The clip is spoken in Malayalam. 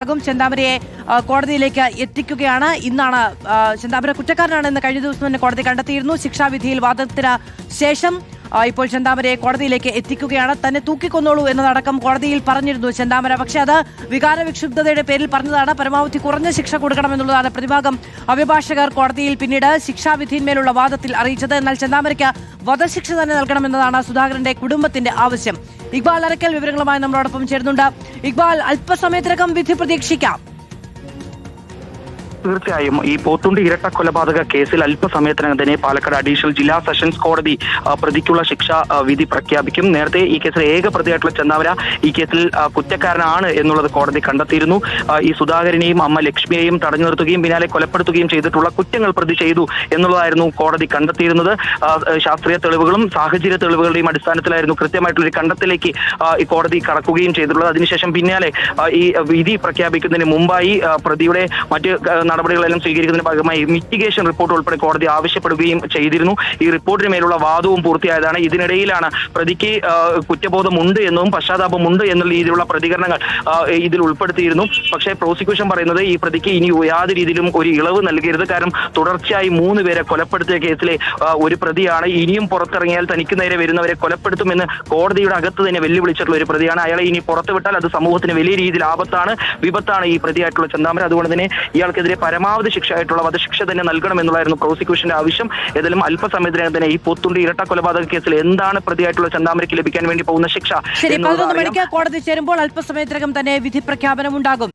ചെന്താമരയെ കോടതിയിലേക്ക് എത്തിക്കുകയാണ്. ഇന്നാണ് ചെന്താമര കുറ്റക്കാരനാണെന്ന് കഴിഞ്ഞ ദിവസം തന്നെ കോടതി കണ്ടെത്തിയിരുന്നു. ശിക്ഷാവിധിയിൽ വാദത്തിന് ശേഷം ഇപ്പോൾ ചെന്താമരയെ കോടതിയിലേക്ക് എത്തിക്കുകയാണ്. തന്നെ തൂക്കിക്കൊന്നോളൂ എന്നതടക്കം കോടതിയിൽ പറഞ്ഞിരുന്നു ചെന്താമര. പക്ഷേ അത് വികാരവിക്ഷുബ്ധതയുടെ പേരിൽ പറഞ്ഞതാണ്. പരമാവധി കുറഞ്ഞ ശിക്ഷ കൊടുക്കണമെന്നുള്ളതാണ് പ്രതിഭാഗം അഭിഭാഷകർ കോടതിയിൽ പിന്നീട് ശിക്ഷാവിധിയിന്മേലുള്ള വാദത്തിൽ അറിയിച്ചത്. എന്നാൽ ചെന്താമരയ്ക്ക് വധശിക്ഷ തന്നെ നൽകണമെന്നതാണ് സുധാകരന്റെ കുടുംബത്തിന്റെ ആവശ്യം. ഇക്ബാൽ അറക്കൽ വിവരങ്ങളുമായി നമ്മളോടൊപ്പം ചേരുന്നുണ്ട്. ഇക്ബാൽ, അല്പസമയത്തിനകം വിധി പ്രതീക്ഷിക്കാം. തീർച്ചയായും ഈ പോത്തുണ്ടി ഇരട്ട കൊലപാതക കേസിൽ അല്പസമയത്തിനകം തന്നെ പാലക്കാട് അഡീഷണൽ ജില്ലാ സെഷൻസ് കോടതി പ്രതിക്കുള്ള ശിക്ഷാ വിധി പ്രഖ്യാപിക്കും. നേരത്തെ ഈ കേസിൽ ഏക പ്രതിയായിട്ടുള്ള ചെന്താമര ഈ കേസിൽ കുറ്റക്കാരനാണ് എന്നുള്ളത് കോടതി കണ്ടെത്തിയിരുന്നു. ഈ സുധാകരനെയും അമ്മ ലക്ഷ്മിയെയും തടഞ്ഞു നിർത്തുകയും പിന്നാലെ കൊലപ്പെടുത്തുകയും ചെയ്തിട്ടുള്ള കുറ്റങ്ങൾ പ്രതി ചെയ്തു എന്നുള്ളതായിരുന്നു കോടതി കണ്ടെത്തിയിരുന്നത്. ശാസ്ത്രീയ തെളിവുകളും സാഹചര്യ തെളിവുകളുടെയും അടിസ്ഥാനത്തിലായിരുന്നു കൃത്യമായിട്ടുള്ളൊരു കണ്ടെത്തലേക്ക് ഈ കോടതി കടക്കുകയും ചെയ്തിട്ടുള്ളത്. അതിനുശേഷം പിന്നാലെ ഈ വിധി പ്രഖ്യാപിക്കുന്നതിന് മുമ്പായി പ്രതിയുടെ മറ്റ് നടപടികളെല്ലാം സ്വീകരിക്കുന്നതിന് ഭാഗമായി മിറ്റിഗേഷൻ റിപ്പോർട്ട് ഉൾപ്പെടെ കോടതി ആവശ്യപ്പെടുകയും ചെയ്തിരുന്നു. ഈ റിപ്പോർട്ടിന് മേലുള്ള വാദവും പൂർത്തിയായതാണ്. ഇതിനിടയിലാണ് പ്രതിക്ക് കുറ്റബോധമുണ്ട് എന്നും പശ്ചാത്താപമുണ്ട് എന്നുള്ള രീതിയിലുള്ള പ്രതികരണങ്ങൾ ഇതിൽ ഉൾപ്പെടുത്തിയിരുന്നു. പക്ഷേ പ്രോസിക്യൂഷൻ പറയുന്നത് ഈ പ്രതിക്ക് ഇനി യാതൊരു രീതിയിലും ഒരു ഇളവ് നൽകരുത്. കാരണം തുടർച്ചയായി 3 പേരെ കൊലപ്പെടുത്തിയ കേസിലെ ഒരു പ്രതിയാണ്. ഇനിയും പുറത്തിറങ്ങിയാൽ തനിക്ക് നേരെ വരുന്നവരെ കൊലപ്പെടുത്തുമെന്ന് കോടതിയുടെ അകത്ത് തന്നെ വെല്ലുവിളിച്ചിട്ടുള്ള ഒരു പ്രതിയാണ്. അയാളെ ഇനി പുറത്തുവിട്ടാൽ അത് സമൂഹത്തിന് വലിയ രീതിയിൽ വിപത്താണ് ഈ പ്രതിയായിട്ടുള്ള ചെന്താമര. അതുകൊണ്ട് തന്നെ ഇയാൾക്കെതിരെ പരമാവധി ശിക്ഷയായിട്ടുള്ള വധശിക്ഷ തന്നെ നൽകണമെന്നുള്ളായിരുന്നു പ്രോസിക്യൂഷന്റെ ആവശ്യം. ഏതായാലും അല്പസമയത്തിനകം തന്നെ ഈ പോത്തുണ്ടി ഇരട്ട കൊലപാതക കേസിൽ എന്താണ് പ്രതിയായിട്ടുള്ള ചെന്താമരയ്ക്ക് ലഭിക്കാൻ വേണ്ടി പോകുന്ന ശിക്ഷ ശരി, 11 മണിക്ക് കോടതി ചേരുമ്പോൾ അല്പസമയത്തിനകം തന്നെ വിധി പ്രഖ്യാപനം ഉണ്ടാകും.